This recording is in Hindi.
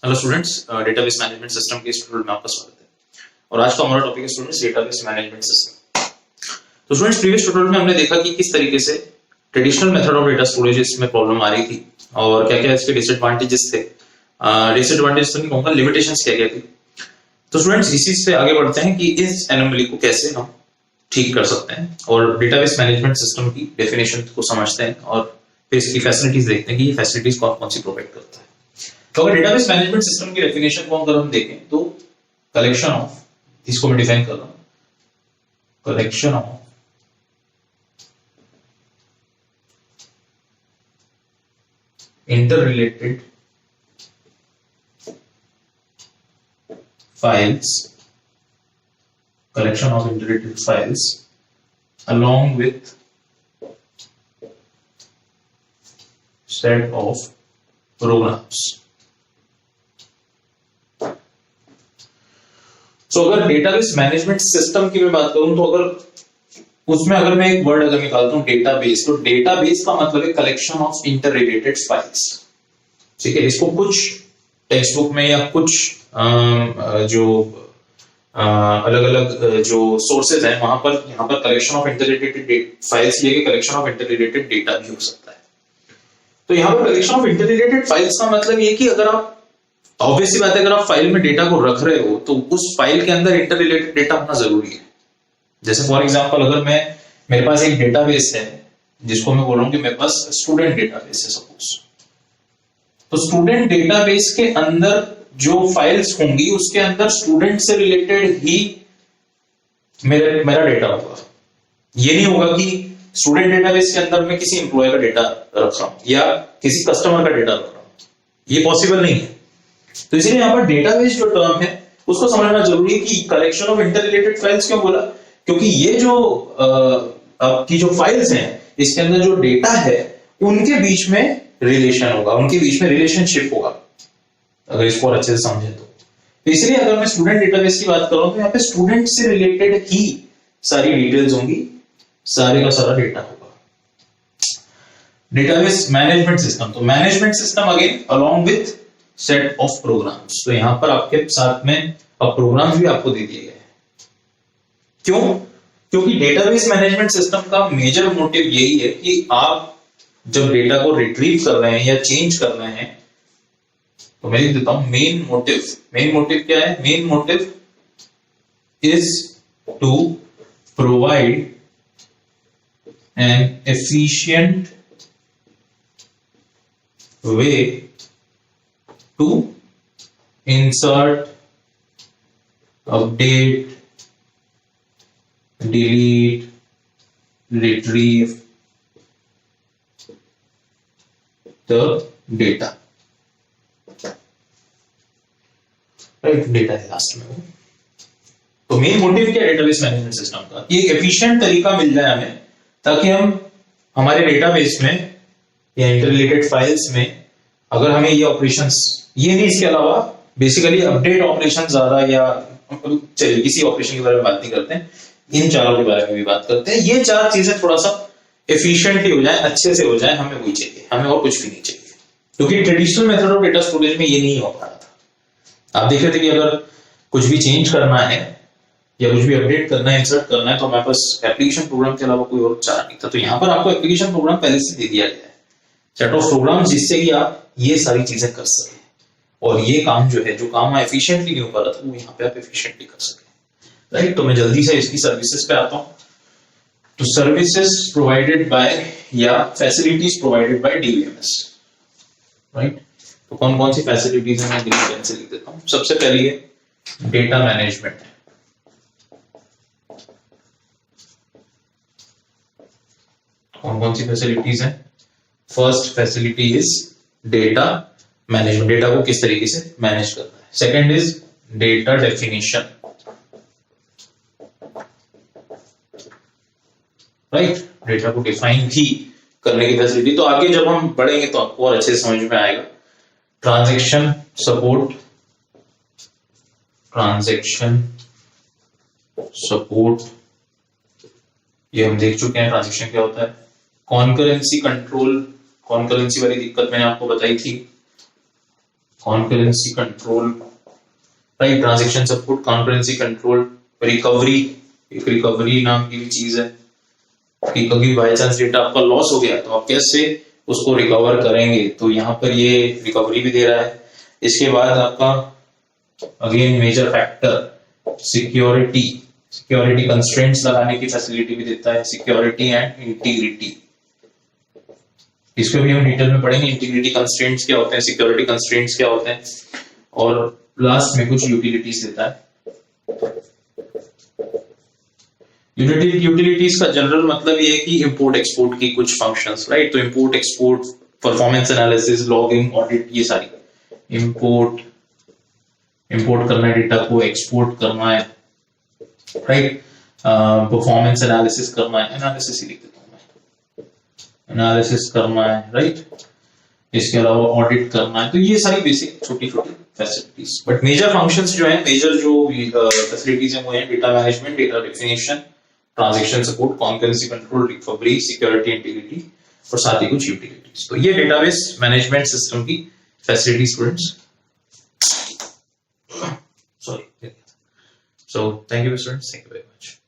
Hello students, database management system के इस ट्यूटोरियल में आपका स्वागत है। और आज का हमारा टॉपिक है स्टूडेंट्स डेटाबेस मैनेजमेंट सिस्टम। तो स्टूडेंट्स प्रीवियस ट्यूटोरियल में हमने देखा कि किस तरीके से traditional method of data storage इसमें प्रॉब्लम आ रही थी और क्या क्या इसके डिसएडवांटेजेस थे। डिसएडवांटेज तो नहीं कहूंगा, लिमिटेशंस क्या क्या थी। तो स्टूडेंट्स इसी से आगे बढ़ते हैं कि इस एनोमली को कैसे हम ठीक कर सकते हैं और डेटाबेस मैनेजमेंट सिस्टम की डेफिनेशन को समझते हैं और फिर इसकी फैसिलिटीज देखते हैं कि ये फैसिलिटीज कौन कौन सी प्रोवाइड करता है। तो अगर डेटाबेस मैनेजमेंट सिस्टम की डेफिनेशन को अगर हम देखें तो कलेक्शन ऑफ, इसको मैं डिफाइन कर रहा हूं, collection of interrelated files, collection of interrelated files along with set of programs. So अगर डेटाबेस मैनेजमेंट सिस्टम की मैं बात करूं तो अगर मैं एक वर्ड अगर निकालता हूं डेटाबेस, तो डेटाबेस का मतलब है कलेक्शन ऑफ इंटररिलेटेड फाइल्स। ठीक है, इसको कुछ टेक्स्ट बुक में या कुछ जो अलग अलग जो सोर्सेज हैं वहां पर यहाँ पर कलेक्शन ऑफ इंटररिलेटेड फाइल्स लेके कलेक्शन ऑफ इंटररिलेटेड डेटा भी हो सकता है। तो यहाँ पर कलेक्शन ऑफ इंटररिलेटेड फाइल्स का मतलब ये कि अगर आप, ऑब्वियसली बात है, अगर आप फाइल में डेटा को रख रहे हो तो उस फाइल के अंदर इंटररिलेटेड डेटा होना जरूरी है। जैसे फॉर एग्जांपल अगर मेरे पास एक डेटाबेस है जिसको मैं बोल रहा हूँ कि मेरे पास स्टूडेंट डेटाबेस है सपोज, तो स्टूडेंट डेटाबेस के अंदर जो फाइल्स होंगी उसके अंदर स्टूडेंट से रिलेटेड ही मेरा डेटा होगा। ये नहीं होगा कि स्टूडेंट डेटाबेस के अंदर मैं किसी एम्प्लॉय का डेटा रख रहा हूं या किसी कस्टमर का डेटा रख रहा हूं, ये पॉसिबल नहीं है। तो इसलिए यहां पर डेटाबेस जो टर्म है उसको समझना जरूरी है कि कलेक्शन ऑफ इंटररिलेटेड फाइल्स क्यों बोला, क्योंकि ये जो आपकी जो फाइल्स हैं इसके अंदर जो डेटा है उनके बीच में रिलेशन होगा, उनके बीच में रिलेशनशिप होगा, अगर इसको और अच्छे से समझे तो इसलिए अगर मैं स्टूडेंट डेटाबेस की बात कर रहा हूं तो यहाँ पे स्टूडेंट से रिलेटेड ही सारी डिटेल्स होंगी, सारे का सारा डेटा होगा। डेटाबेस मैनेजमेंट सिस्टम, तो management system again along with set of programs. तो यहां पर आपके साथ में अब प्रोग्राम्स भी आपको दे दिए गए हैं। क्यों? क्योंकि डेटाबेस मैनेजमेंट सिस्टम का मेजर मोटिव यही है कि आप जब डेटा को रिट्रीव कर रहे हैं या चेंज कर रहे हैं, तो मैं लिख देता हूं मेन मोटिव क्या है? Main motive is to provide an efficient way to insert, update, delete, retrieve the data. Right, data है लास्ट में। तो मेन मोटिव क्या है डेटाबेस मैनेजमेंट सिस्टम का? कि एक एफिशिएंट तरीका मिल जाए हमें ताकि हम हमारे डेटाबेस में या इंटररिलेटेड फाइल्स में अगर हमें ये ऑपरेशंस, ये नहीं, इसके अलावा बेसिकली अपडेट ऑपरेशन ज्यादा, या चलिए किसी ऑपरेशन के बारे में बात नहीं करते हैं, इन चारों के बारे में भी बात करते हैं। ये चार चीजें थोड़ा सा एफिशिएंटली हो जाए, अच्छे से हो जाए, हमें वही चाहिए, हमें और कुछ भी नहीं चाहिए। क्योंकि traditional method of data storage में ये नहीं हो पा रहा था। आप देख रहे थे कि अगर कुछ भी चेंज करना है या कुछ भी अपडेट करना है, इंसर्ट करना है, तो हमारे पास एप्लीकेशन प्रोग्राम के अलावा कोई और चारा नहीं था। तो यहाँ पर आपको एप्लीकेशन प्रोग्राम पहले से दे दिया गया है, सेट ऑफ प्रोग्राम, जिससे कि आप ये सारी चीजें कर सकें और ये काम जो है, जो काम एफिशिएंटली नहीं हो पा रहा था, वो यहाँ पे आप एफिशिएंटली कर सकें। राइट, तो मैं जल्दी से इसकी सर्विसेज पे आता हूँ। तो सर्विसेज प्रोवाइडेड बाय या facilities provided by DBMS. Right, तो कौन कौन सी फैसिलिटीज हैं मैं डीबीएमएस से लिख देता हूँ। सबसे पहली है डेटा मैनेजमेंट। कौन कौन सी फैसिलिटीज हैं? First facility is data management, data को किस तरीके से मैनेज करना है। Second is data definition. Right, data को डिफाइन भी करने की फैसिलिटी। तो आगे जब हम बढ़ेंगे तो आपको और अच्छे से समझ में आएगा। ट्रांजैक्शन सपोर्ट, ये हम देख चुके हैं ट्रांजैक्शन क्या होता है। कॉन्करेंसी कंट्रोल, कॉन्करेंसी वाली दिक्कत मैंने आपको बताई थी। concurrency control, right? Transaction support, concurrency control, recovery, एक रिकवरी नाम की भी चीज है कि कभी बाई चांस डेटा आपका लॉस हो गया तो आप कैसे उसको रिकवर करेंगे, तो यहाँ पर ये रिकवरी भी दे रहा है। इसके बाद आपका again major factor security, security constraints लगाने की फैसिलिटी भी देता है, सिक्योरिटी एंड इंटीग्रिटी। इसको भी हम डिटेल में पढ़ेंगे, इंटीग्रिटी कंस्ट्रेंट्स क्या होते हैं, सिक्योरिटी कंस्ट्रेंट्स क्या होते हैं, और लास्ट में कुछ यूटिलिटीज देता है। यूटिलिटीज का जनरल मतलब ये है कि इंपोर्ट एक्सपोर्ट की कुछ फंक्शंस, राइट? तो import export, performance analysis, logging, audit, ये सारी इंपोर्ट करना है डेटा को, एक्सपोर्ट करना है, राइट? परफॉर्मेंस एनालिसिस करना है, एनालिसिस ही लिख देता हूं मैं, एनालिसिस करना है, राइट? इसके अलावा ऑडिट करना है। तो ये सारी बेसिक छोटी छोटी फैसिलिटीज, बट मेजर फंक्शंस जो है, मेजर जो फैसिलिटीज है वो है data management, data definition, transaction support, concurrency control, recovery, security, integrity और साथ ही कुछ यूटिलिटीज। तो ये डेटाबेस मैनेजमेंट सिस्टम की facility students. Sorry, so thank you students, thank you very much.